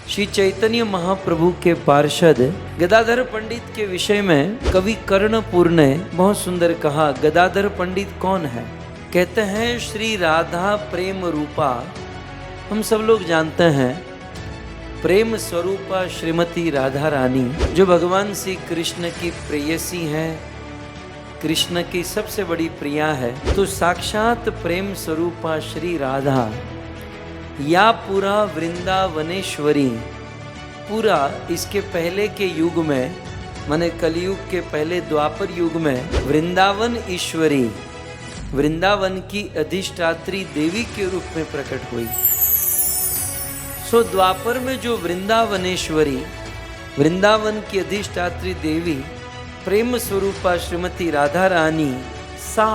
श्री चैतन्य महाप्रभु के पार्षद गदाधर पंडित के विषय में कवि कर्णपुर ने बहुत सुंदर कहा। गदाधर पंडित कौन है? कहते हैं श्री राधा प्रेम रूपा। हम सब लोग जानते हैं प्रेम स्वरूपा श्रीमती राधा रानी जो भगवान श्री कृष्ण की प्रेयसी है, कृष्ण की सबसे बड़ी प्रिया है। तो साक्षात प्रेम स्वरूपा श्री राधा या पूरा वृंदावनेश्वरी, पूरा इसके पहले के युग में माने कलयुग के पहले द्वापर युग में वृंदावन ईश्वरी, वृंदावन की अधिष्ठात्री देवी के रूप में प्रकट हुई। सो द्वापर में जो वृंदावनेश्वरी, वृंदावन की अधिष्ठात्री देवी प्रेम स्वरूपा श्रीमती राधा रानी, सा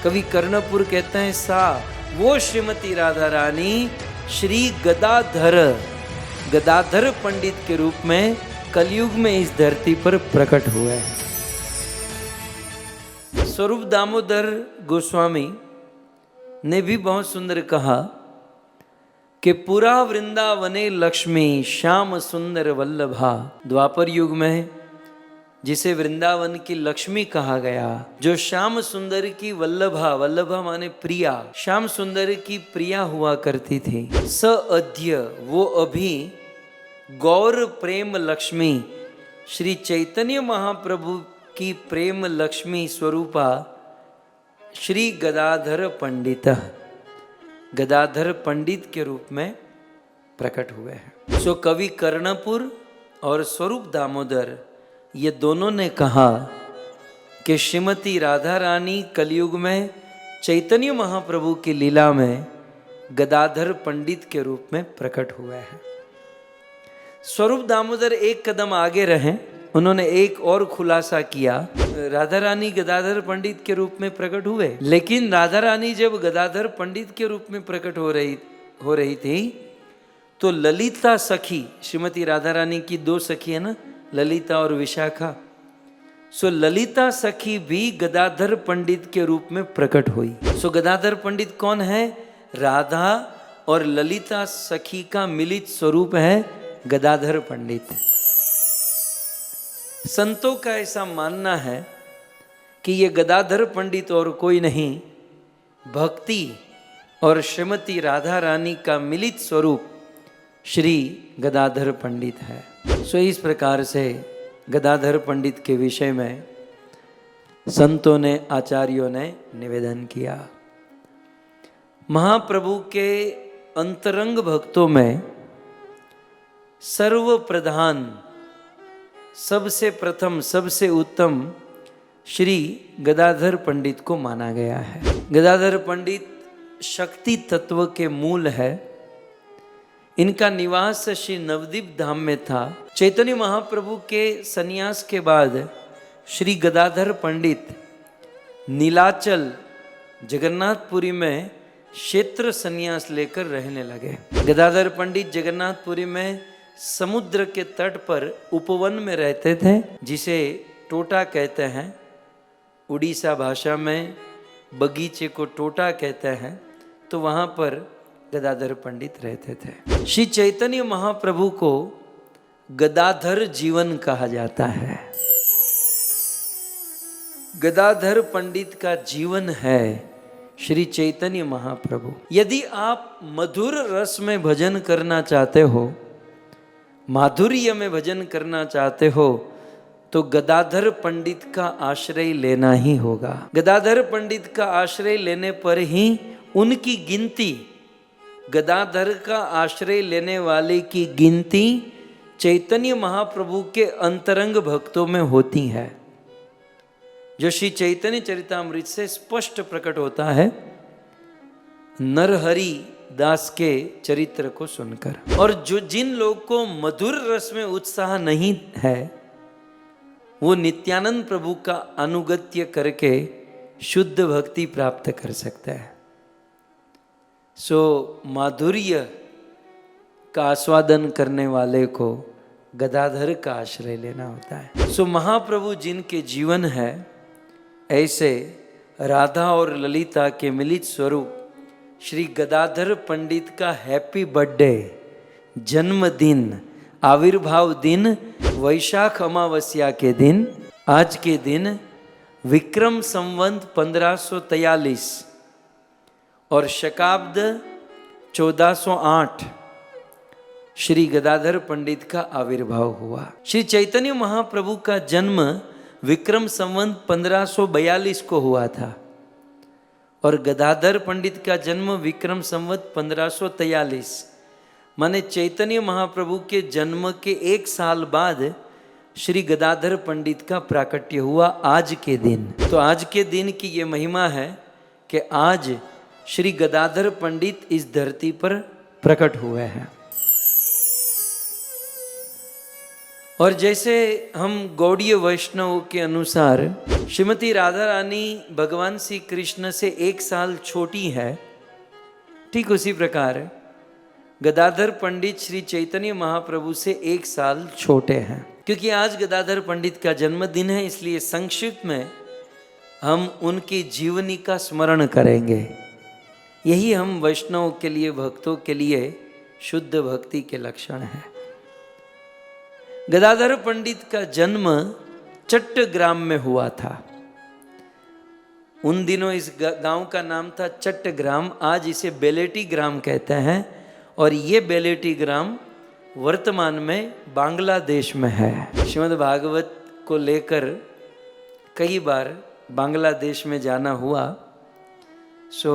कवि कर्णपुर कहते हैं सा वो श्रीमती राधा रानी श्री गदाधर पंडित के रूप में कलयुग में इस धरती पर प्रकट हुए हैं। स्वरूप दामोदर गोस्वामी ने भी बहुत सुंदर कहा कि पूरा वृंदावने लक्ष्मी श्याम सुंदर वल्लभा। द्वापर युग में जिसे वृंदावन की लक्ष्मी कहा गया, जो श्याम सुंदर की वल्लभा, वल्लभा माने प्रिया, श्याम सुंदर की प्रिया हुआ करती थी। स अद्य वो अभी गौर प्रेम लक्ष्मी श्री चैतन्य महाप्रभु की प्रेम लक्ष्मी स्वरूपा श्री गदाधर पंडित, गदाधर पंडित के रूप में प्रकट हुए हैं। सो कवि कर्णपुर और स्वरूप दामोदर ये दोनों ने कहा कि श्रीमती राधा रानी कलयुग में चैतन्य महाप्रभु की लीला में गदाधर पंडित के रूप में प्रकट हुए हैं। स्वरूप दामोदर एक कदम आगे रहे, उन्होंने एक और खुलासा किया। राधा रानी गदाधर पंडित के रूप में प्रकट हुए, लेकिन राधा रानी जब गदाधर पंडित के रूप में प्रकट हो रही थी तो ललिता सखी, श्रीमती राधा रानी की दो सखी है ना, ललिता और विशाखा। सो ललिता सखी भी गदाधर पंडित के रूप में प्रकट हुई। सो गदाधर पंडित कौन है? राधा और ललिता सखी का मिलित स्वरूप है गदाधर पंडित। संतों का ऐसा मानना है कि ये गदाधर पंडित और कोई नहीं, भक्ति और श्रीमती राधा रानी का मिलित स्वरूप श्री गदाधर पंडित है। सो इस प्रकार से गदाधर पंडित के विषय में संतों ने, आचार्यों ने निवेदन किया। महाप्रभु के अंतरंग भक्तों में सर्व प्रधान, सबसे प्रथम, सबसे उत्तम श्री गदाधर पंडित को माना गया है। गदाधर पंडित शक्ति तत्व के मूल है। इनका निवास श्री नवदीप धाम में था। चैतन्य महाप्रभु के सन्यास के बाद श्री गदाधर पंडित नीलाचल जगन्नाथपुरी में क्षेत्र सन्यास लेकर रहने लगे। गदाधर पंडित जगन्नाथपुरी में समुद्र के तट पर उपवन में रहते थे, जिसे टोटा कहते हैं। उड़ीसा भाषा में बगीचे को टोटा कहते हैं। तो वहाँ पर गदाधर पंडित रहते थे। श्री चैतन्य महाप्रभु को गदाधर जीवन कहा जाता है। गदाधर पंडित का जीवन है श्री चैतन्य महाप्रभु। यदि आप मधुर रस में भजन करना चाहते हो, माधुर्य में भजन करना चाहते हो, तो गदाधर पंडित का आश्रय लेना ही होगा। गदाधर पंडित का आश्रय लेने पर ही उनकी गिनती, गदाधर का आश्रय लेने वाले की गिनती चैतन्य महाप्रभु के अंतरंग भक्तों में होती है, जो श्री चैतन्य चरितामृत से स्पष्ट प्रकट होता है नरहरि दास के चरित्र को सुनकर। और जो जिन लोग को मधुर रस में उत्साह नहीं है, वो नित्यानंद प्रभु का अनुगत्य करके शुद्ध भक्ति प्राप्त कर सकते हैं। सो माधुर्य का आस्वादन करने वाले को गदाधर का आश्रय लेना होता है। सो महाप्रभु जिनके जीवन है, ऐसे राधा और ललिता के मिलित स्वरूप श्री गदाधर पंडित का हैप्पी बर्थडे जन्मदिन, आविर्भाव दिन वैशाख अमावस्या के दिन, आज के दिन विक्रम संवत 1543 और शकाब्द 1408 श्री गदाधर पंडित का आविर्भाव हुआ। श्री चैतन्य महाप्रभु का जन्म विक्रम संवत 1542 को हुआ था और गदाधर पंडित का जन्म विक्रम संवत 1543, माने चैतन्य महाप्रभु के जन्म के एक साल बाद श्री गदाधर पंडित का प्राकट्य हुआ आज के दिन। तो आज के दिन की ये महिमा है कि आज श्री गदाधर पंडित इस धरती पर प्रकट हुए हैं। और जैसे हम गौड़ीय वैष्णव के अनुसार श्रीमती राधा रानी भगवान श्री कृष्ण से एक साल छोटी है, ठीक उसी प्रकार गदाधर पंडित श्री चैतन्य महाप्रभु से एक साल छोटे हैं। क्योंकि आज गदाधर पंडित का जन्मदिन है, इसलिए संक्षिप्त में हम उनकी जीवनी का स्मरण करेंगे। यही हम वैष्णव के लिए, भक्तों के लिए शुद्ध भक्ति के लक्षण हैं। गदाधर पंडित का जन्म चट्टग्राम में हुआ था। उन दिनों इस गांव का नाम था चट्टग्राम, आज इसे बेलेटी ग्राम कहते हैं और ये बेलेटी ग्राम वर्तमान में बांग्लादेश में है। श्रीमद् भागवत को लेकर कई बार बांग्लादेश में जाना हुआ, सो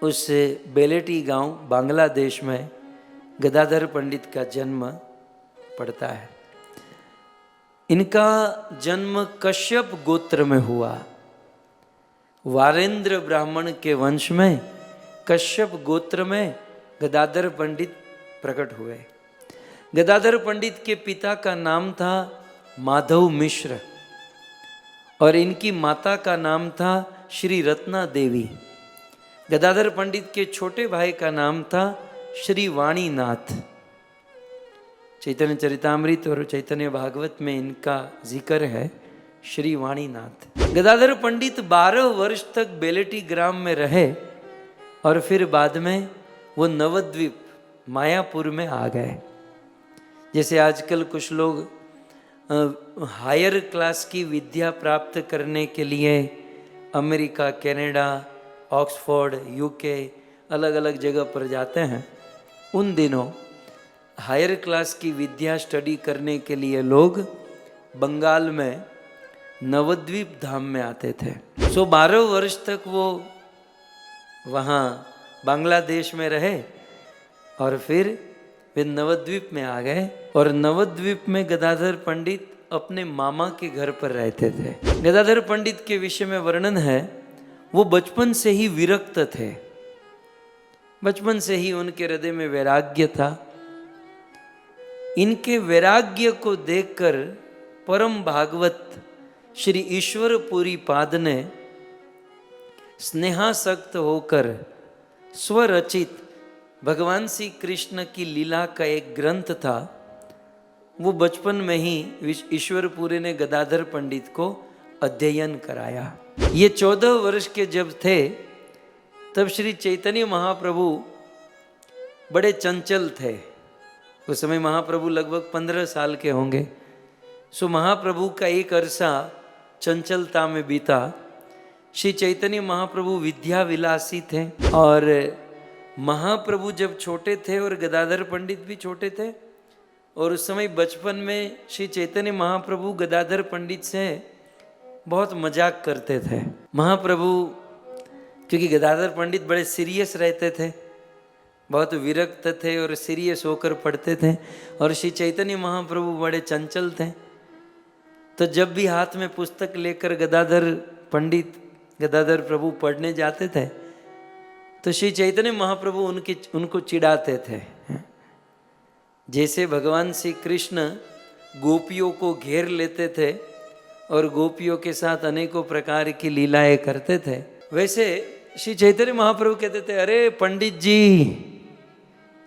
उस बेलेटी गांव बांग्लादेश में गदाधर पंडित का जन्म पड़ता है। इनका जन्म कश्यप गोत्र में हुआ। वारेंद्र ब्राह्मण के वंश में कश्यप गोत्र में गदाधर पंडित प्रकट हुए। गदाधर पंडित के पिता का नाम था माधव मिश्र और इनकी माता का नाम था श्री रत्ना देवी। गदाधर पंडित के छोटे भाई का नाम था श्री वाणीनाथ। चैतन्य चरितामृत और चैतन्य भागवत में इनका जिक्र है, श्री वाणीनाथ। गदाधर पंडित 12 वर्ष तक बेलेटी ग्राम में रहे और फिर बाद में वो नवद्वीप मायापुर में आ गए। जैसे आजकल कुछ लोग हायर क्लास की विद्या प्राप्त करने के लिए अमेरिका, कनाडा, ऑक्सफोर्ड, यूके अलग अलग जगह पर जाते हैं। उन दिनों हायर क्लास की विद्या स्टडी करने के लिए लोग बंगाल में नवद्वीप धाम में आते थे। 12 वर्ष तक वो वहाँ बांग्लादेश में रहे और फिर वे नवद्वीप में आ गए और नवद्वीप में गदाधर पंडित अपने मामा के घर पर रहते थे। गदाधर पंडित के विषय में वर्णन है, वो बचपन से ही विरक्त थे। बचपन से ही उनके हृदय में वैराग्य था। इनके वैराग्य को देखकर परम भागवत श्री ईश्वरपुरी पाद ने स्नेहासक्त होकर स्वरचित भगवान श्री कृष्ण की लीला का एक ग्रंथ था, वो बचपन में ही ईश्वरपुरी ने गदाधर पंडित को अध्ययन कराया। ये 14 वर्ष के जब थे तब श्री चैतन्य महाप्रभु बड़े चंचल थे। उस समय महाप्रभु लगभग 15 साल के होंगे। सो महाप्रभु का एक अरसा चंचलता में बीता। श्री चैतन्य महाप्रभु विद्या विलासी थे और महाप्रभु जब छोटे थे और गदाधर पंडित भी छोटे थे और उस समय बचपन में श्री चैतन्य महाप्रभु गदाधर पंडित से बहुत मजाक करते थे। महाप्रभु क्योंकि गदाधर पंडित बड़े सीरियस रहते थे, बहुत विरक्त थे और सीरियस होकर पढ़ते थे और श्री चैतन्य महाप्रभु बड़े चंचल थे। तो जब भी हाथ में पुस्तक लेकर गदाधर पंडित, गदाधर प्रभु पढ़ने जाते थे तो श्री चैतन्य महाप्रभु उनको चिढ़ाते थे। जैसे भगवान श्री कृष्ण गोपियों को घेर लेते थे और गोपियों के साथ अनेकों प्रकार की लीलाएं करते थे, वैसे श्री चैतन्य महाप्रभु कहते थे, अरे पंडित जी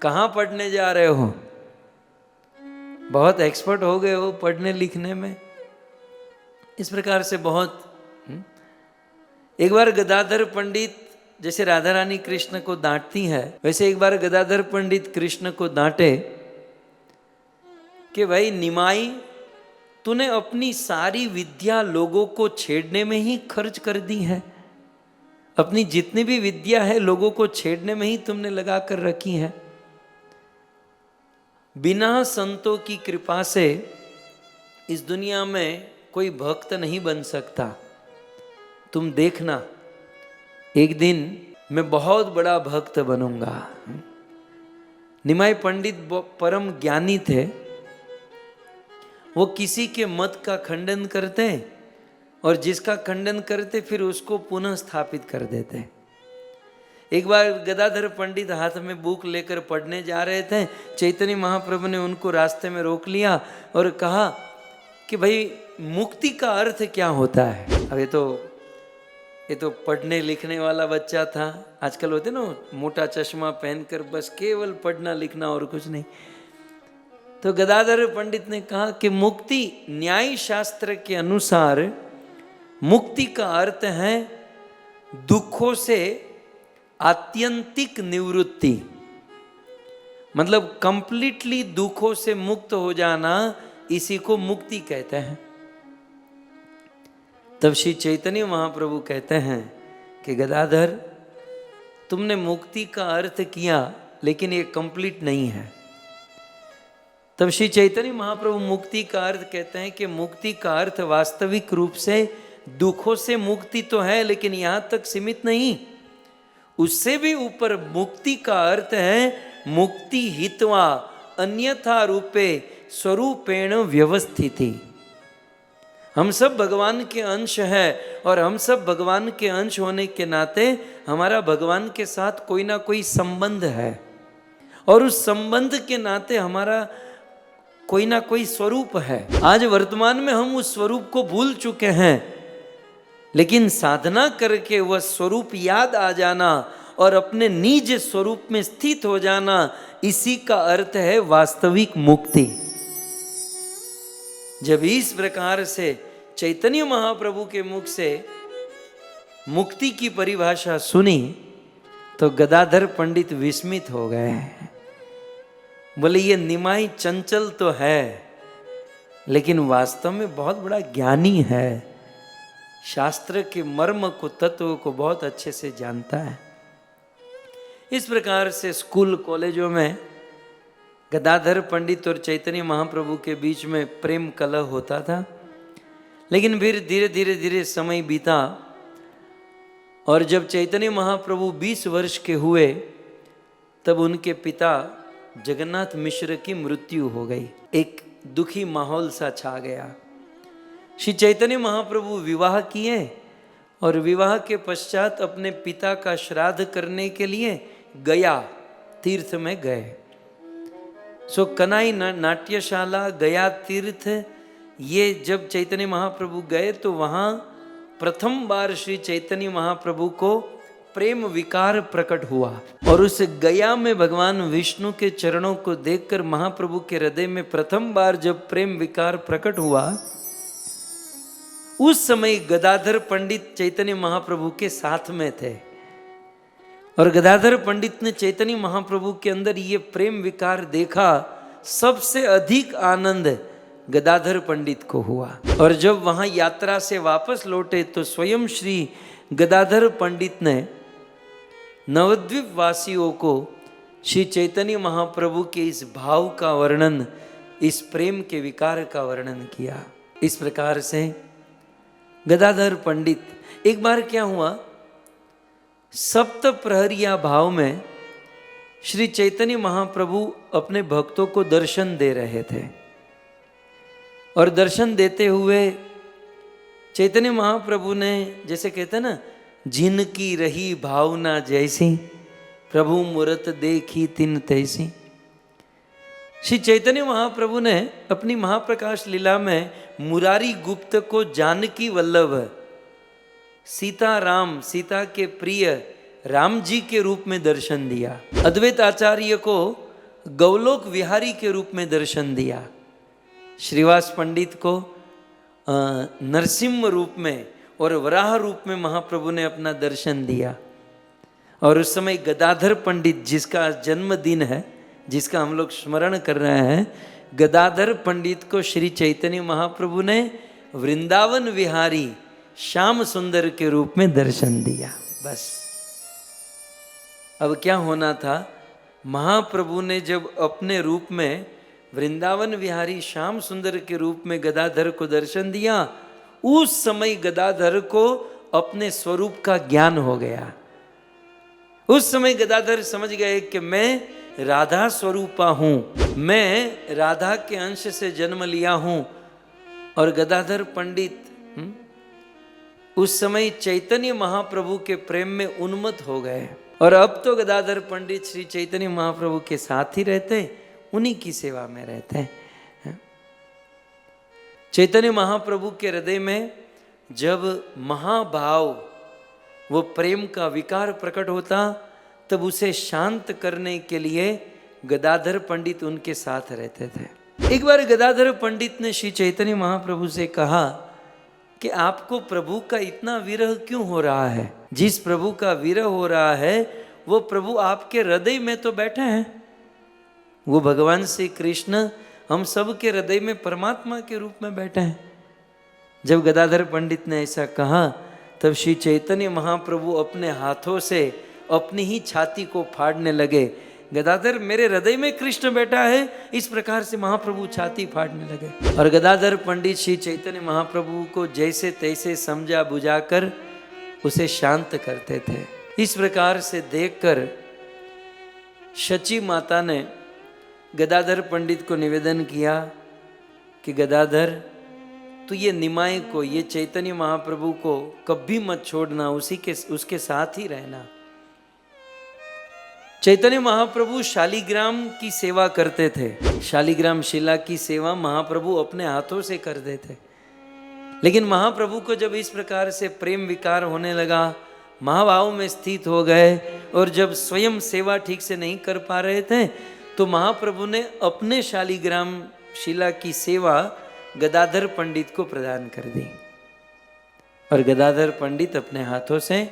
कहाँ पढ़ने जा रहे हो, बहुत एक्सपर्ट हो गए हो पढ़ने लिखने में। इस प्रकार से बहुत। एक बार गदाधर पंडित जैसे राधा रानी कृष्ण को डांटती है, वैसे एक बार गदाधर पंडित कृष्ण को डांटे कि भाई निमाई, तूने अपनी सारी विद्या लोगों को छेड़ने में ही खर्च कर दी है। अपनी जितनी भी विद्या है लोगों को छेड़ने में ही तुमने लगा कर रखी है। बिना संतों की कृपा से इस दुनिया में कोई भक्त नहीं बन सकता। तुम देखना, एक दिन मैं बहुत बड़ा भक्त बनूंगा। निमाई पंडित परम ज्ञानी थे। वो किसी के मत का खंडन करते और जिसका खंडन करते फिर उसको पुनः स्थापित कर देते। एक बार गदाधर पंडित हाथ में बुक लेकर पढ़ने जा रहे थे। चैतन्य महाप्रभु ने उनको रास्ते में रोक लिया और कहा कि भाई मुक्ति का अर्थ क्या होता है। अब ये तो पढ़ने लिखने वाला बच्चा था। आजकल होते ना मोटा चश्मा पहनकर बस केवल पढ़ना लिखना और कुछ नहीं। तो गदाधर पंडित ने कहा कि मुक्ति न्याय शास्त्र के अनुसार मुक्ति का अर्थ है दुखों से आत्यंतिक निवृत्ति, मतलब कंप्लीटली दुखों से मुक्त हो जाना, इसी को मुक्ति कहते हैं। तब श्री चैतन्य महाप्रभु कहते हैं कि गदाधर, तुमने मुक्ति का अर्थ किया लेकिन ये कंप्लीट नहीं है। तब श्री चैतन्य महाप्रभु मुक्ति का अर्थ कहते हैं कि मुक्ति का अर्थ वास्तविक रूप से दुखों से मुक्ति तो है, लेकिन यहां तक सीमित नहीं, उससे भी ऊपर मुक्ति का अर्थ है मुक्ति हित्वा अन्यथा रूपे स्वरूपेण व्यवस्थिति। हम सब भगवान के अंश हैं और हम सब भगवान के अंश होने के नाते हमारा भगवान के साथ कोई ना कोई संबंध है और उस संबंध के नाते हमारा कोई ना कोई स्वरूप है। आज वर्तमान में हम उस स्वरूप को भूल चुके हैं, लेकिन साधना करके वह स्वरूप याद आ जाना और अपने निज स्वरूप में स्थित हो जाना, इसी का अर्थ है वास्तविक मुक्ति। जब इस प्रकार से चैतन्य महाप्रभु के मुख से मुक्ति की परिभाषा सुनी तो गदाधर पंडित विस्मित हो गए। बोले ये निमाई चंचल तो है लेकिन वास्तव में बहुत बड़ा ज्ञानी है, शास्त्र के मर्म को तत्व को बहुत अच्छे से जानता है। इस प्रकार से स्कूल कॉलेजों में गदाधर पंडित और चैतन्य महाप्रभु के बीच में प्रेम कलह होता था। लेकिन फिर धीरे धीरे धीरे समय बीता और जब चैतन्य महाप्रभु 20 वर्ष के हुए तब उनके पिता जगन्नाथ मिश्र की मृत्यु हो गई। एक दुखी माहौल सा छा गया। श्री चैतन्य महाप्रभु विवाह किए और विवाह के पश्चात अपने पिता का श्राद्ध करने के लिए गया तीर्थ में गए। सो कनाई नाट्यशाला गया तीर्थ, ये जब चैतन्य महाप्रभु गए तो वहाँ प्रथम बार श्री चैतन्य महाप्रभु को प्रेम विकार प्रकट हुआ और उस गया में भगवान विष्णु के चरणों को देखकर महाप्रभु के हृदय में प्रथम बार जब प्रेम विकार प्रकट हुआ, उस समय गदाधर पंडित चैतन्य महाप्रभु के साथ में थे और गदाधर पंडित ने चैतन्य महाप्रभु के अंदर ये प्रेम विकार देखा। सबसे अधिक आनंद गदाधर पंडित को हुआ और जब वहां यात्रा से वापस लौटे तो स्वयं श्री गदाधर पंडित ने नवद्वीप वासियों को श्री चैतन्य महाप्रभु के इस भाव का वर्णन, इस प्रेम के विकार का वर्णन किया। इस प्रकार से गदाधर पंडित, एक बार क्या हुआ, सप्त प्रहरिया भाव में श्री चैतन्य महाप्रभु अपने भक्तों को दर्शन दे रहे थे और दर्शन देते हुए चैतन्य महाप्रभु ने, जैसे कहते हैं ना, जिनकी रही भावना जैसी प्रभु मूरत देखी तिन तैसी। श्री चैतन्य महाप्रभु ने अपनी महाप्रकाश लीला में मुरारी गुप्त को जानकी वल्लभ, सीता राम, सीता के प्रिय राम जी के रूप में दर्शन दिया। अद्वैत आचार्य को गौलोक विहारी के रूप में दर्शन दिया। श्रीवास पंडित को नरसिंह रूप में और वराह रूप में महाप्रभु ने अपना दर्शन दिया। और उस समय गदाधर पंडित जिसका जन्मदिन है, जिसका हम लोग स्मरण कर रहे हैं, गदाधर पंडित को श्री चैतन्य महाप्रभु ने वृंदावन विहारी श्याम सुंदर के रूप में दर्शन दिया। बस अब क्या होना था, महाप्रभु ने जब अपने रूप में वृंदावन विहारी श्याम सुंदर के रूप में गदाधर को दर्शन दिया, उस समय गदाधर को अपने स्वरूप का ज्ञान हो गया। उस समय गदाधर समझ गए कि मैं राधा स्वरूपा हूं, मैं राधा के अंश से जन्म लिया हूं। और गदाधर पंडित उस समय चैतन्य महाप्रभु के प्रेम में उन्मत्त हो गए। और अब तो गदाधर पंडित श्री चैतन्य महाप्रभु के साथ ही रहते, उन्हीं की सेवा में रहते हैं। चैतन्य महाप्रभु के हृदय में जब महाभाव, वो प्रेम का विकार प्रकट होता, तब उसे शांत करने के लिए गदाधर पंडित उनके साथ रहते थे। एक बार गदाधर पंडित ने श्री चैतन्य महाप्रभु से कहा कि आपको प्रभु का इतना विरह क्यों हो रहा है? जिस प्रभु का विरह हो रहा है वो प्रभु आपके हृदय में तो बैठे हैं। वो भगवान श्री कृष्ण हम सब के हृदय में परमात्मा के रूप में बैठे हैं। जब गदाधर पंडित ने ऐसा कहा, तब श्री चैतन्य महाप्रभु अपने हाथों से अपनी ही छाती को फाड़ने लगे। गदाधर, मेरे हृदय में कृष्ण बैठा है, इस प्रकार से महाप्रभु छाती फाड़ने लगे। और गदाधर पंडित श्री चैतन्य महाप्रभु को जैसे तैसे समझा बुझाकर उसे शांत करते थे। इस प्रकार से देखकर शची माता ने गदाधर पंडित को निवेदन किया कि गदाधर, तो ये निमाय को, ये चैतन्य महाप्रभु को कभी मत छोड़ना, उसके साथ ही रहना। चैतन्य महाप्रभु शालिग्राम की सेवा करते थे। शालिग्राम शिला की सेवा महाप्रभु अपने हाथों से करते थे। लेकिन महाप्रभु को जब इस प्रकार से प्रेम विकार होने लगा, महाभाव में स्थित हो गए, और जब स्वयं सेवा ठीक से नहीं कर पा रहे थे, तो महाप्रभु ने अपने शालिग्राम शिला की सेवा गदाधर पंडित को प्रदान कर दी। और गदाधर पंडित अपने हाथों से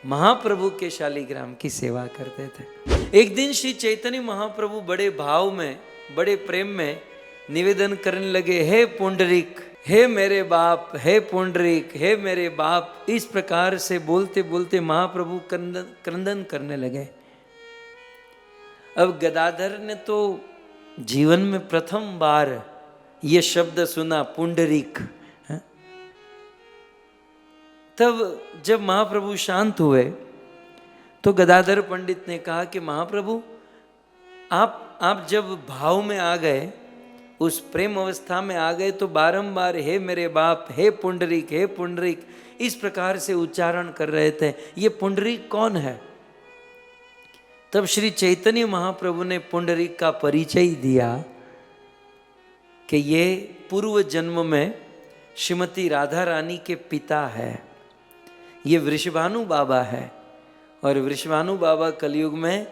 महाप्रभु के शालिग्राम की सेवा करते थे। एक दिन श्री चैतन्य महाप्रभु बड़े भाव में, बड़े प्रेम में निवेदन करने लगे, हे पुंडरीक, हे मेरे बाप, हे पुंडरीक, हे मेरे बाप। इस प्रकार से बोलते बोलते महाप्रभु क्रंदन करने लगे। अब गदाधर ने तो जीवन में प्रथम बार ये शब्द सुना, पुंडरीक। तब जब महाप्रभु शांत हुए तो गदाधर पंडित ने कहा कि महाप्रभु, आप जब भाव में आ गए, उस प्रेम अवस्था में आ गए, तो बारंबार हे मेरे बाप, हे पुंडरीक, हे पुंडरीक, इस प्रकार से उच्चारण कर रहे थे। ये पुंडरीक कौन है? तब श्री चैतन्य महाप्रभु ने पुंडरीक का परिचय दिया कि ये पूर्व जन्म में श्रीमती राधा रानी के पिता है, ये वृषभानु बाबा है। और वृषभानु बाबा कलयुग में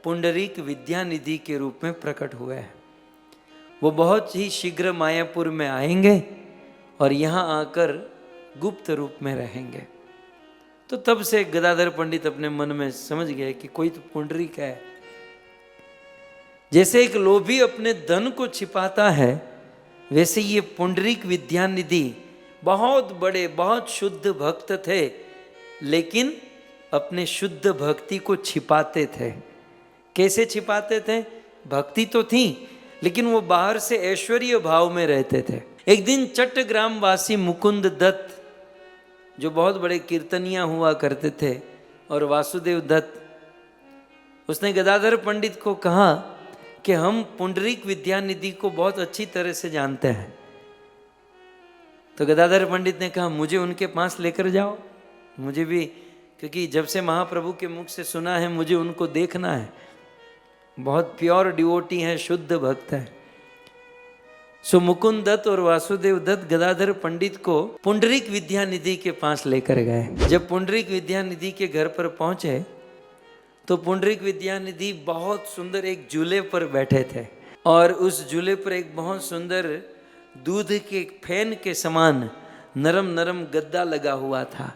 पुंडरीक विद्यानिधि के रूप में प्रकट हुए हैं। वो बहुत ही शीघ्र मायापुर में आएंगे और यहाँ आकर गुप्त रूप में रहेंगे। तो तब से गदाधर पंडित अपने मन में समझ गए कि कोई तो पुंडरीक है। जैसे एक लोभी अपने धन को छिपाता है, वैसे ये पुंडरीक विद्यानिधि बहुत बड़े, बहुत शुद्ध भक्त थे, लेकिन अपने शुद्ध भक्ति को छिपाते थे। कैसे छिपाते थे? भक्ति तो थी, लेकिन वो बाहर से ऐश्वर्य भाव में रहते थे। एक दिन चट्टग्राम वासी मुकुंद दत्त, जो बहुत बड़े कीर्तनिया हुआ करते थे, और वासुदेव दत्त, उसने गदाधर पंडित को कहा कि हम पुंडरीक विद्यानिधि को बहुत अच्छी तरह से जानते हैं। तो गदाधर पंडित ने कहा, मुझे उनके पास लेकर जाओ, मुझे भी, क्योंकि जब से महाप्रभु के मुख से सुना है, मुझे उनको देखना है। बहुत प्योर डिवोटी हैं, शुद्ध भक्त हैं। सो मुकुंद दत्त और वासुदेव दत्त गदाधर पंडित को पुंडरीक विद्यानिधि के पास लेकर गए। जब पुंडरीक विद्यानिधि के घर पर पहुंचे तो पुंडरीक विद्यानिधि बहुत सुंदर एक झूले पर बैठे थे, और उस झूले पर एक बहुत सुंदर दूध के फैन के समान नरम नरम गद्दा लगा हुआ था।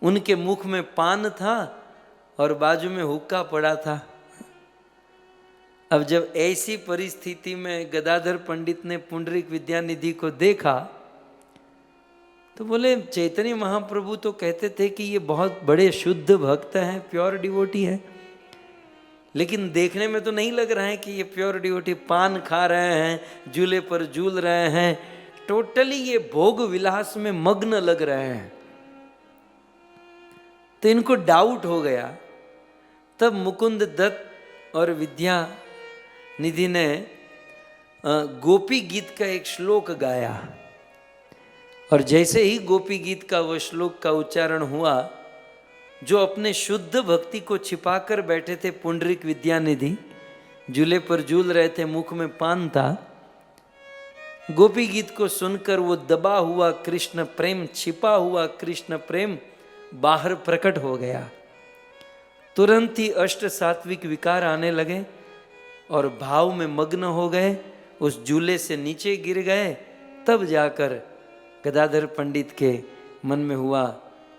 उनके मुख में पान था और बाजू में हुक्का पड़ा था। अब जब ऐसी परिस्थिति में गदाधर पंडित ने पुंडरीक विद्यानिधि को देखा तो बोले, चैतन्य महाप्रभु तो कहते थे कि ये बहुत बड़े शुद्ध भक्त हैं, प्योर डिवोटी है, लेकिन देखने में तो नहीं लग रहा है कि ये प्योर डिवोटी। पान खा रहे हैं, झूले पर झूल रहे हैं, टोटली ये भोग विलास में मग्न लग रहे हैं। तो इनको डाउट हो गया। तब मुकुंद दत्त और विद्या निधि ने गोपी गीत का एक श्लोक गाया, और जैसे ही गोपी गीत का वह श्लोक का उच्चारण हुआ, जो अपने शुद्ध भक्ति को छिपाकर बैठे थे पुंडरीक विद्यानिधि, झूले पर झूल रहे थे, मुख में पान था, गोपी गीत को सुनकर वो दबा हुआ कृष्ण प्रेम, छिपा हुआ कृष्ण प्रेम बाहर प्रकट हो गया। तुरंत ही अष्ट सात्विक विकार आने लगे और भाव में मग्न हो गए, उस झूले से नीचे गिर गए। तब जाकर गदाधर पंडित के मन में हुआ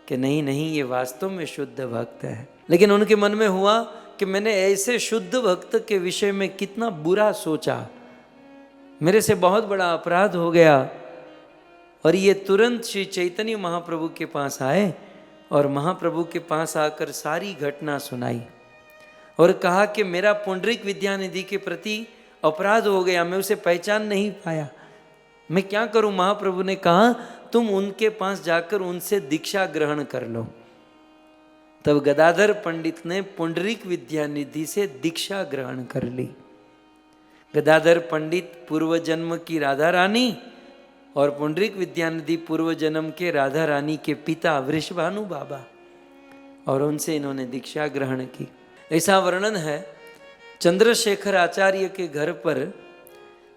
कि नहीं नहीं, ये वास्तव में शुद्ध भक्त है। लेकिन उनके मन में हुआ कि मैंने ऐसे शुद्ध भक्त के विषय में कितना बुरा सोचा, मेरे से बहुत बड़ा अपराध हो गया। और ये तुरंत श्री चैतन्य महाप्रभु के पास आए और महाप्रभु के पास आकर सारी घटना सुनाई और कहा कि मेरा पुंडरीक विद्यानिधि के प्रति अपराध हो गया, मैं उसे पहचान नहीं पाया, मैं क्या करूं। महाप्रभु ने कहा, तुम उनके पास जाकर उनसे दीक्षा ग्रहण कर लो। तब गदाधर पंडित ने पुंडरीक विद्यानिधि से दीक्षा ग्रहण कर ली। गदाधर पंडित पूर्व जन्म की राधा रानी और पुंडरीक विद्यानिधि पूर्व जन्म के राधा रानी के पिता वृषभानु बाबा, और उनसे इन्होंने दीक्षा ग्रहण की। ऐसा वर्णन है, चंद्रशेखर आचार्य के घर पर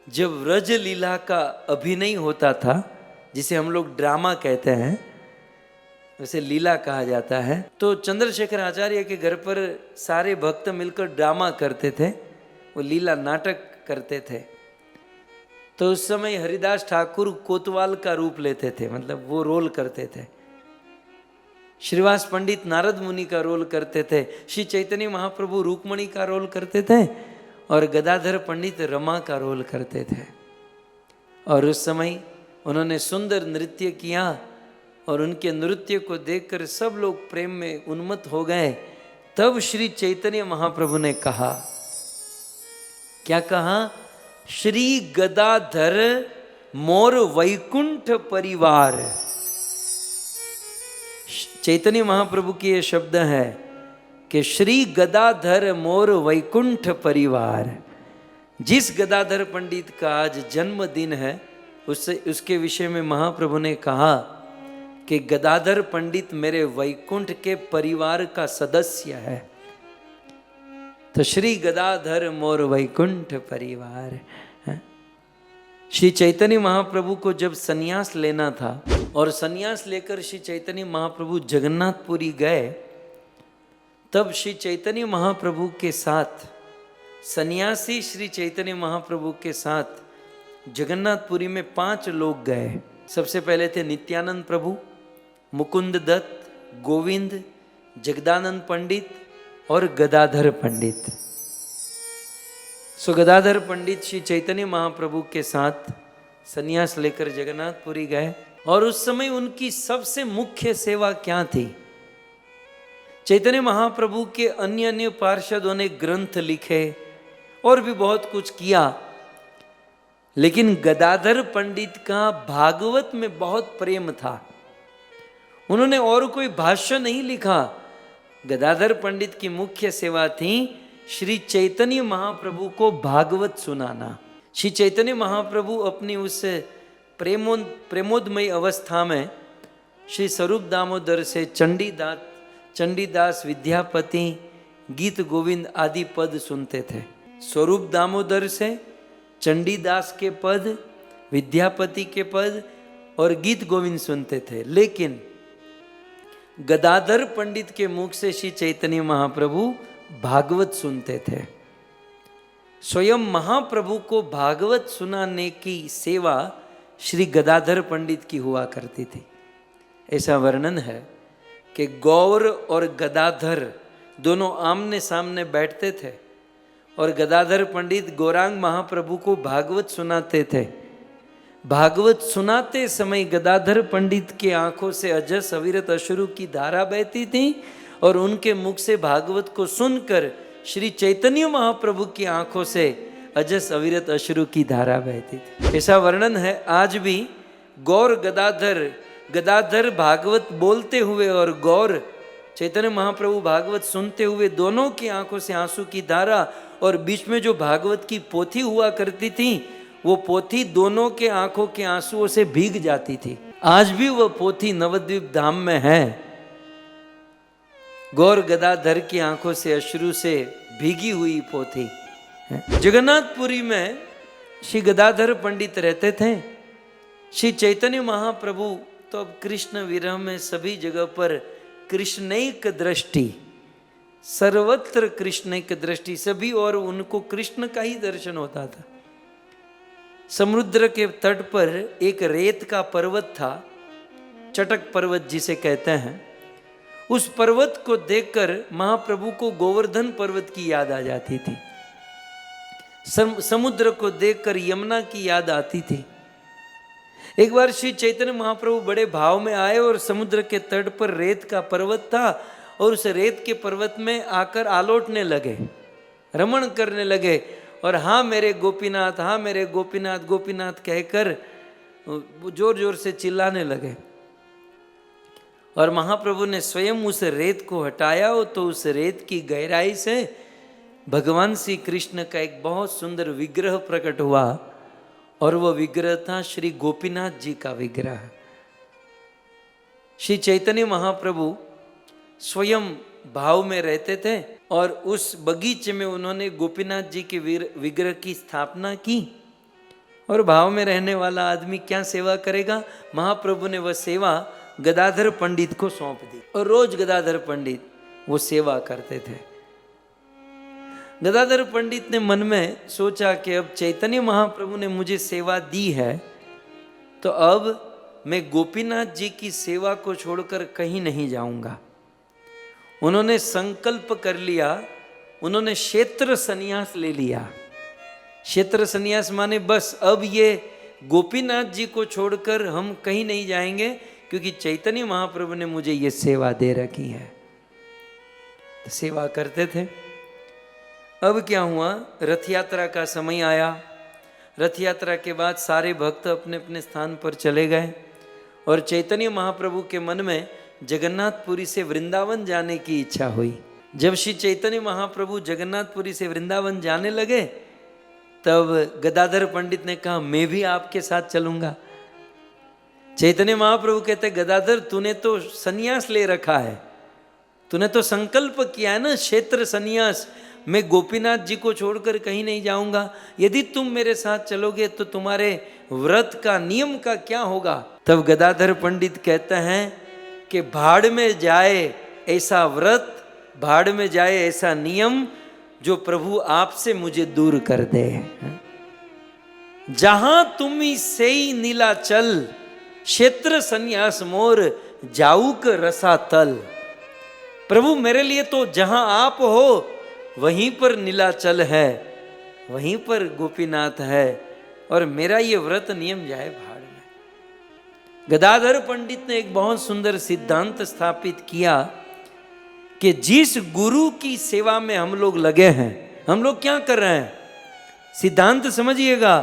जब व्रज लीला का अभिनय होता था, जिसे हम लोग ड्रामा कहते हैं, वैसे लीला कहा जाता है, तो चंद्रशेखर आचार्य के घर पर सारे भक्त मिलकर ड्रामा करते थे, वो लीला नाटक करते थे। तो उस समय हरिदास ठाकुर कोतवाल का रूप लेते थे, मतलब वो रोल करते थे। श्रीवास पंडित नारद मुनि का रोल करते थे, श्री चैतन्य महाप्रभु रुक्मणी का रोल करते थे, और गदाधर पंडित रमा का रोल करते थे। और उस समय उन्होंने सुंदर नृत्य किया और उनके नृत्य को देखकर सब लोग प्रेम में उन्मत्त हो गए। तब श्री चैतन्य महाप्रभु ने कहा, क्या कहा? श्री गदाधर मोर वैकुंठ परिवार। चैतन्य महाप्रभु की ये शब्द है कि श्री गदाधर मोर वैकुंठ परिवार। जिस गदाधर पंडित का आज जन्मदिन है, उसके विषय में महाप्रभु ने कहा कि गदाधर पंडित मेरे वैकुंठ के परिवार का सदस्य है। तो श्री गदाधर मोर वैकुंठ परिवार। श्री चैतन्य महाप्रभु को जब सन्यास लेना था और सन्यास लेकर श्री चैतन्य महाप्रभु जगन्नाथपुरी गए, तब श्री चैतन्य महाप्रभु के साथ सन्यासी श्री चैतन्य महाप्रभु के साथ जगन्नाथपुरी में 5 लोग गए। सबसे पहले थे नित्यानंद प्रभु, मुकुंद दत्त, गोविंद, जगदानंद पंडित और गदाधर पंडित। सो गदाधर पंडित श्री चैतन्य महाप्रभु के साथ सन्यास लेकर जगन्नाथपुरी गए। और उस समय उनकी सबसे मुख्य सेवा क्या थी? चैतन्य महाप्रभु के अन्य अन्य पार्षदों ने ग्रंथ लिखे और भी बहुत कुछ किया, लेकिन गदाधर पंडित का भागवत में बहुत प्रेम था। उन्होंने और कोई भाष्य नहीं लिखा। गदाधर पंडित की मुख्य सेवा थी श्री चैतन्य महाप्रभु को भागवत सुनाना। श्री चैतन्य महाप्रभु अपनी उस प्रेमोदमयी अवस्था में श्री स्वरूप दामोदर से चंडीदास, विद्यापति, गीत गोविंद आदि पद सुनते थे। स्वरूप दामोदर से चंडीदास के पद, विद्यापति के पद और गीत गोविंद सुनते थे। लेकिन गदाधर पंडित के मुख से श्री चैतन्य महाप्रभु भागवत सुनते थे। स्वयं महाप्रभु को भागवत सुनाने की सेवा श्री गदाधर पंडित की हुआ करती थी। ऐसा वर्णन है कि गौर और गदाधर दोनों आमने सामने बैठते थे और गदाधर पंडित गौरांग महाप्रभु को भागवत सुनाते थे। भागवत सुनाते समय गदाधर पंडित की आंखों से अजस अविरत अश्रु की धारा बहती थी और उनके मुख से भागवत को सुनकर श्री चैतन्य महाप्रभु की आंखों से अजस अविरत अश्रु की धारा बहती थी। ऐसा वर्णन है आज भी गौर गदाधर भागवत बोलते हुए और गौर चैतन्य महाप्रभु भागवत सुनते हुए दोनों की आंखों से आंसू की धारा, और बीच में जो भागवत की पोथी हुआ करती थी वो पोथी दोनों के आंखों के आंसुओं से भीग जाती थी। आज भी वह पोथी नवद्वीप धाम में है। गौर गदाधर की आंखों से अश्रु से भीगी हुई पोथी है। जगन्नाथपुरी में श्री गदाधर पंडित रहते थे। श्री चैतन्य महाप्रभु तो अब कृष्ण विरह में सभी जगह पर कृष्णैक दृष्टि, सर्वत्र कृष्णैक दृष्टि, सभी और उनको कृष्ण का ही दर्शन होता था। समुद्र के तट पर एक रेत का पर्वत था, चटक पर्वत जिसे कहते हैं। उस पर्वत को देखकर महाप्रभु को गोवर्धन पर्वत की याद आ जाती थी। समुद्र को देखकर यमुना की याद आती थी। एक बार श्री चैतन्य महाप्रभु बड़े भाव में आए और समुद्र के तट पर रेत का पर्वत था और उस रेत के पर्वत में आकर आलोटने लगे, रमण करने लगे और हाँ मेरे गोपीनाथ, हाँ मेरे गोपीनाथ, गोपीनाथ कहकर जोर जोर से चिल्लाने लगे। और महाप्रभु ने स्वयं उस रेत को हटाया तो उस रेत की गहराई से भगवान श्री कृष्ण का एक बहुत सुंदर विग्रह प्रकट हुआ और वह विग्रह था श्री गोपीनाथ जी का विग्रह। श्री चैतन्य महाप्रभु स्वयं भाव में रहते थे और उस बगीचे में उन्होंने गोपीनाथ जी के विग्रह की स्थापना की। और भाव में रहने वाला आदमी क्या सेवा करेगा? महाप्रभु ने वह सेवा गदाधर पंडित को सौंप दी और रोज गदाधर पंडित वो सेवा करते थे। गदाधर पंडित ने मन में सोचा कि अब चैतन्य महाप्रभु ने मुझे सेवा दी है तो अब मैं गोपीनाथ जी की सेवा को छोड़कर कहीं नहीं जाऊंगा। उन्होंने संकल्प कर लिया, उन्होंने क्षेत्र संन्यास ले लिया। क्षेत्र संन्यास माने बस अब ये गोपीनाथ जी को छोड़कर हम कहीं नहीं जाएंगे क्योंकि चैतन्य महाप्रभु ने मुझे ये सेवा दे रखी है। तो सेवा करते थे। अब क्या हुआ, रथ यात्रा का समय आया। रथ यात्रा के बाद सारे भक्त अपने अपने स्थान पर चले गए और चैतन्य महाप्रभु के मन में जगन्नाथपुरी से वृंदावन जाने की इच्छा हुई। जब श्री चैतन्य महाप्रभु जगन्नाथपुरी से वृंदावन जाने लगे तब गदाधर पंडित ने कहा मैं भी आपके साथ चलूंगा। चैतन्य महाप्रभु कहते गदाधर तूने तो संन्यास ले रखा है, तूने तो संकल्प किया है ना क्षेत्र संन्यास, मैं गोपीनाथ जी को छोड़कर कहीं नहीं जाऊंगा। यदि तुम मेरे साथ चलोगे तो तुम्हारे व्रत का नियम का क्या होगा? तब गदाधर पंडित कहते हैं कि भाड़ में जाए ऐसा व्रत, भाड़ में जाए ऐसा नियम जो प्रभु आपसे मुझे दूर कर दे। जहां तुम से नीला चल, क्षेत्र संन्यास मोर जाऊक रसा तल। प्रभु मेरे लिए तो जहां आप हो वहीं पर नीलाचल है, वहीं पर गोपीनाथ है और मेरा ये व्रत नियम जाए भाड़ में। गदाधर पंडित ने एक बहुत सुंदर सिद्धांत स्थापित किया कि जिस गुरु की सेवा में हम लोग लगे हैं, हम लोग क्या कर रहे हैं? सिद्धांत समझिएगा,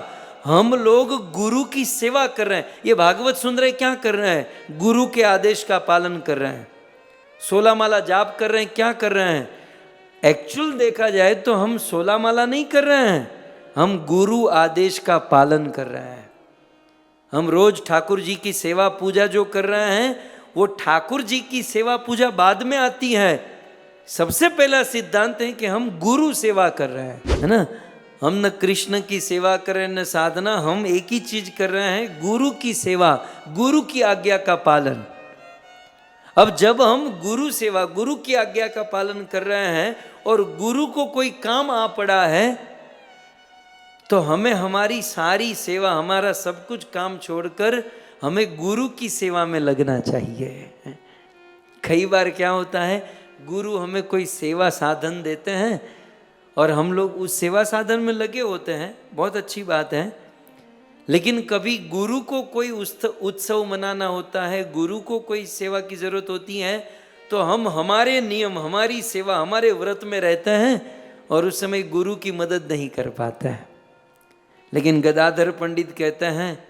हम लोग गुरु की सेवा कर रहे हैं। ये भागवत सुन रहे क्या कर रहे हैं? गुरु के आदेश का पालन कर रहे हैं। 16 माला जाप कर रहे हैं, क्या कर रहे हैं? एक्चुअल देखा जाए तो हम 16 माला नहीं कर रहे हैं, हम गुरु आदेश का पालन कर रहे हैं। हम रोज ठाकुर जी की सेवा पूजा जो कर रहे हैं वो ठाकुर जी की सेवा पूजा बाद में आती है। सबसे पहला सिद्धांत है कि हम गुरु सेवा कर रहे हैं, है ना। हम न कृष्ण की सेवा कर रहे हैं न साधना, हम एक ही चीज कर रहे हैं, गुरु की सेवा, गुरु की आज्ञा का पालन। अब जब हम गुरु सेवा, गुरु की आज्ञा का पालन कर रहे हैं और गुरु को कोई काम आ पड़ा है तो हमें हमारी सारी सेवा, हमारा सब कुछ काम छोड़कर हमें गुरु की सेवा में लगना चाहिए। कई बार क्या होता है, गुरु हमें कोई सेवा साधन देते हैं और हम लोग उस सेवा साधन में लगे होते हैं, बहुत अच्छी बात है। लेकिन कभी गुरु को कोई उत्सव मनाना होता है, गुरु को कोई सेवा की जरूरत होती है, तो हम हमारे नियम, हमारी सेवा, हमारे व्रत में रहते हैं और उस समय गुरु की मदद नहीं कर पाते हैं। लेकिन गदाधर पंडित कहते हैं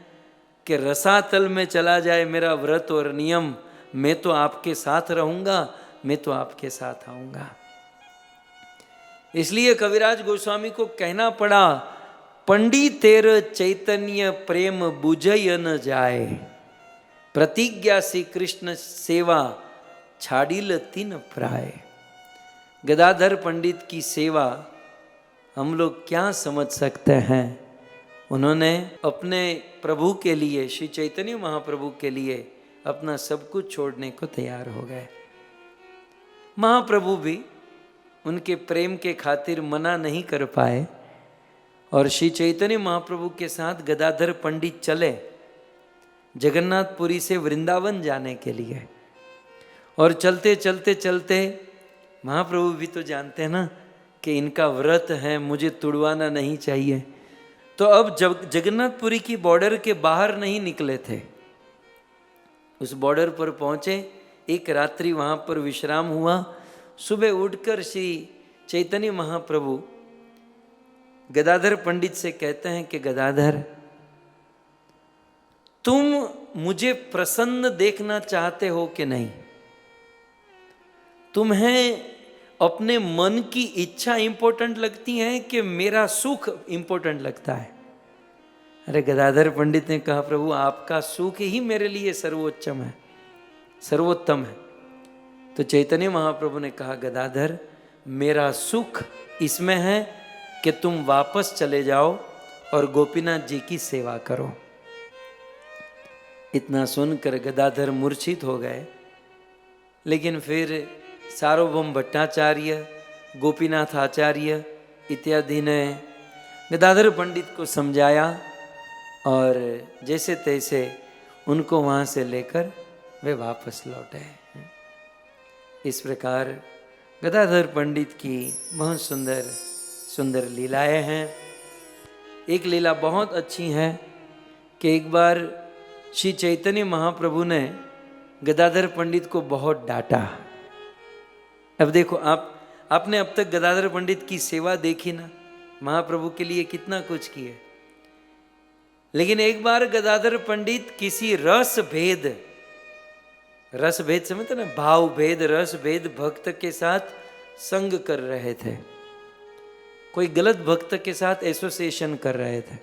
कि रसातल में चला जाए मेरा व्रत और नियम, मैं तो आपके साथ रहूंगा, मैं तो आपके साथ आऊंगा। इसलिए कविराज गोस्वामी को कहना पड़ा, पंडितेर चैतन्य प्रेम बुझय न जाए, प्रतिज्ञा श्री कृष्ण सेवा छाड़िल तीन प्राय। गदाधर पंडित की सेवा हम लोग क्या समझ सकते हैं। उन्होंने अपने प्रभु के लिए, श्री चैतन्य महाप्रभु के लिए अपना सब कुछ छोड़ने को तैयार हो गए। महाप्रभु भी उनके प्रेम के खातिर मना नहीं कर पाए और श्री चैतन्य महाप्रभु के साथ गदाधर पंडित चले जगन्नाथपुरी से वृंदावन जाने के लिए। और चलते चलते चलते महाप्रभु भी तो जानते हैं ना कि इनका व्रत है, मुझे तुड़वाना नहीं चाहिए, तो अब जब जगन्नाथपुरी की बॉर्डर के बाहर नहीं निकले थे, उस बॉर्डर पर पहुंचे, एक रात्रि वहां पर विश्राम हुआ। सुबह उठकर श्री चैतन्य महाप्रभु गदाधर पंडित से कहते हैं कि गदाधर, तुम मुझे प्रसन्न देखना चाहते हो कि नहीं? तुम्हें अपने मन की इच्छा इंपॉर्टेंट लगती है कि मेरा सुख इंपॉर्टेंट लगता है? अरे गदाधर पंडित ने कहा, प्रभु आपका सुख ही मेरे लिए सर्वोच्चम है, सर्वोत्तम है। तो चैतन्य महाप्रभु ने कहा, गदाधर मेरा सुख इसमें है कि तुम वापस चले जाओ और गोपीनाथ जी की सेवा करो। इतना सुनकर गदाधर मूर्छित हो गए। लेकिन फिर सार्वभौम भट्टाचार्य, गोपीनाथ आचार्य इत्यादि ने गदाधर पंडित को समझाया और जैसे तैसे उनको वहाँ से लेकर वे वापस लौटे। इस प्रकार गदाधर पंडित की बहुत सुंदर सुंदर लीलाएं हैं। एक लीला बहुत अच्छी है कि एक बार श्री चैतन्य महाप्रभु ने गदाधर पंडित को बहुत डांटा। अब देखो, आपने अब तक गदाधर पंडित की सेवा देखी ना, महाप्रभु के लिए कितना कुछ किए। लेकिन एक बार गदाधर पंडित किसी रस भेद समझते ना, भाव भेद, रस भेद भक्त के साथ संग कर रहे थे, कोई गलत भक्त के साथ एसोसिएशन कर रहे थे।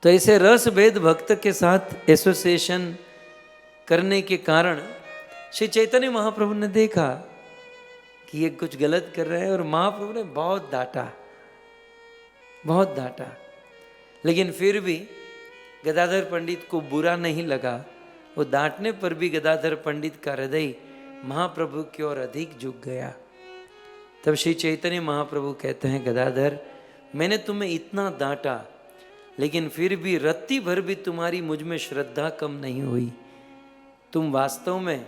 तो ऐसे रस भेद भक्त के साथ एसोसिएशन करने के कारण श्री चैतन्य महाप्रभु ने देखा कि ये कुछ गलत कर रहे हैं और महाप्रभु ने बहुत डांटा, बहुत डांटा। लेकिन फिर भी गदाधर पंडित को बुरा नहीं लगा। वो डांटने पर भी गदाधर पंडित का हृदय महाप्रभु की ओर अधिक झुक गया। तब श्री चैतन्य महाप्रभु कहते हैं, गदाधर मैंने तुम्हें इतना डांटा, लेकिन फिर भी रत्ती भर भी तुम्हारी मुझ में श्रद्धा कम नहीं हुई। तुम वास्तव में,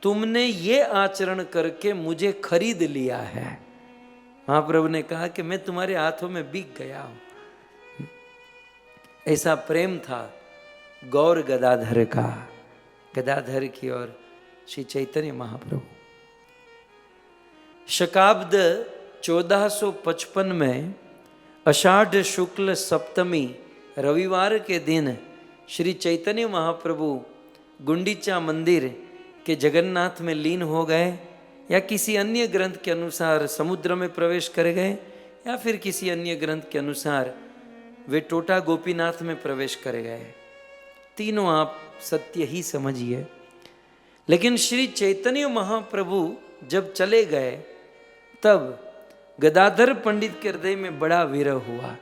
तुमने ये आचरण करके मुझे खरीद लिया है। महाप्रभु ने कहा कि मैं तुम्हारे हाथों में बिक गया हूं। ऐसा प्रेम था गौर गदाधर का, गदाधर की ओर श्री चैतन्य महाप्रभु। शकाब्द 1455 में आषाढ़ शुक्ल सप्तमी रविवार के दिन श्री चैतन्य महाप्रभु गुंडीचा मंदिर के जगन्नाथ में लीन हो गए, या किसी अन्य ग्रंथ के अनुसार समुद्र में प्रवेश कर गए, या फिर किसी अन्य ग्रंथ के अनुसार वे टोटा गोपीनाथ में प्रवेश कर गए। तीनों आप सत्य ही समझिए। लेकिन श्री चैतन्य महाप्रभु जब चले गए तब गदाधर पंडित के हृदय में बड़ा विरह हुआ।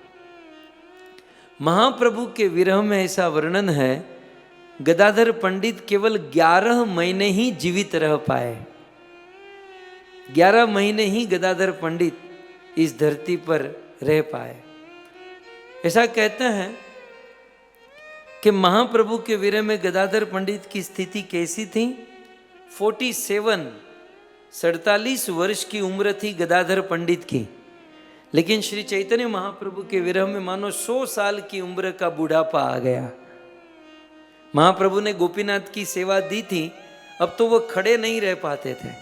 महाप्रभु के विरह में ऐसा वर्णन है, गदाधर पंडित केवल 11 महीने ही जीवित रह पाए। 11 महीने ही गदाधर पंडित इस धरती पर रह पाए। ऐसा कहते हैं कि महाप्रभु के विरह में गदाधर पंडित की स्थिति कैसी थी। 47 47 वर्ष की उम्र थी गदाधर पंडित की, लेकिन श्री चैतन्य महाप्रभु के विरह में मानो 100 साल की उम्र का बुढ़ापा आ गया। महाप्रभु ने गोपीनाथ की सेवा दी थी, अब तो वो खड़े नहीं रह पाते थे।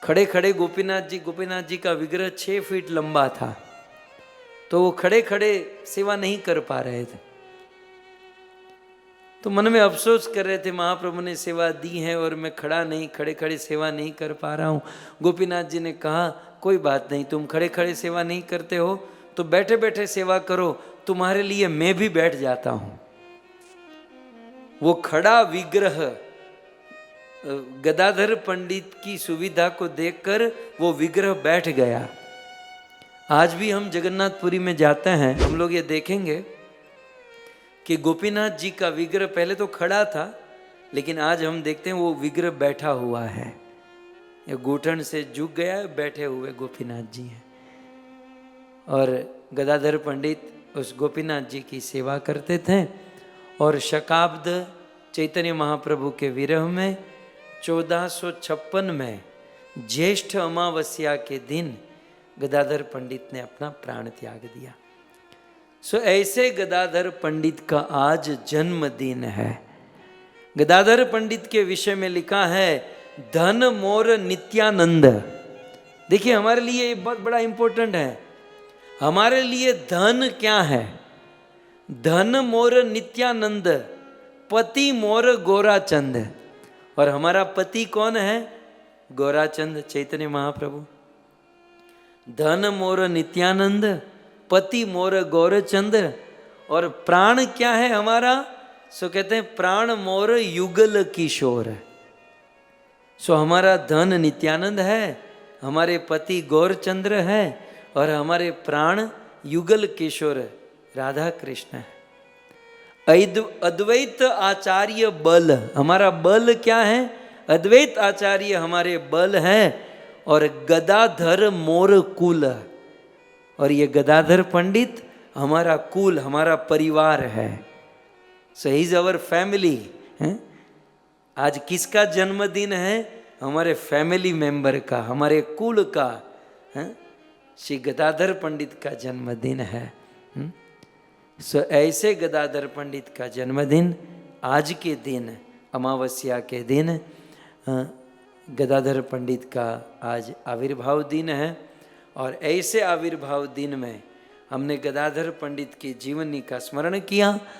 खड़े खड़े गोपीनाथ जी का विग्रह 6 फीट लंबा था, तो वो खड़े खड़े सेवा नहीं कर पा रहे थे। तो मन में अफसोस कर रहे थे, महाप्रभु ने सेवा दी है और मैं खड़े खड़े सेवा नहीं कर पा रहा हूँ। गोपीनाथ जी ने कहा कोई बात नहीं, तुम खड़े खड़े सेवा नहीं करते हो तो बैठे बैठे सेवा करो, तुम्हारे लिए मैं भी बैठ जाता हूँ। वो खड़ा विग्रह गदाधर पंडित की सुविधा को देखकर वो विग्रह बैठ गया। आज भी हम जगन्नाथपुरी में जाते हैं, हम लोग ये देखेंगे कि गोपीनाथ जी का विग्रह पहले तो खड़ा था, लेकिन आज हम देखते हैं वो विग्रह बैठा हुआ है, ये घुटन से झुक गया है, बैठे हुए गोपीनाथ जी हैं। और गदाधर पंडित उस गोपीनाथ जी की सेवा करते थे। और शकाब्द चैतन्य महाप्रभु के विरह में 1456 में ज्येष्ठ अमावस्या के दिन गदाधर पंडित ने अपना प्राण त्याग दिया। सो ऐसे गदाधर पंडित का आज जन्मदिन है। गदाधर पंडित के विषय में लिखा है धन मोर नित्यानंद। देखिए हमारे लिए ये बहुत बड़ा इंपॉर्टेंट है। हमारे लिए धन क्या है? धन मोर नित्यानंद, पति मोर गोराचंद। और हमारा पति कौन है? गोराचंद चैतन्य महाप्रभु। धन मोर नित्यानंद, पति मोर गौरचंद। और प्राण क्या है हमारा? सो कहते हैं प्राण मोर युगल किशोर। सो हमारा धन नित्यानंद है, हमारे पति गौरचंद्र है और हमारे प्राण युगल किशोर राधा कृष्ण है। अद्वैत आचार्य बल, हमारा बल क्या है? अद्वैत आचार्य हमारे बल है। और गदाधर मोर कुल, और ये गदाधर पंडित हमारा कुल, हमारा परिवार है। सो ही इज अवर फैमिली। आज किसका जन्मदिन है? हमारे फैमिली मेंबर का, हमारे कुल का, श्री गदाधर पंडित का जन्मदिन है। सो ऐसे गदाधर पंडित का जन्मदिन आज के दिन, अमावस्या के दिन, गदाधर पंडित का आज आविर्भाव दिन है। और ऐसे आविर्भाव दिन में हमने गदाधर पंडित की जीवनी का स्मरण किया।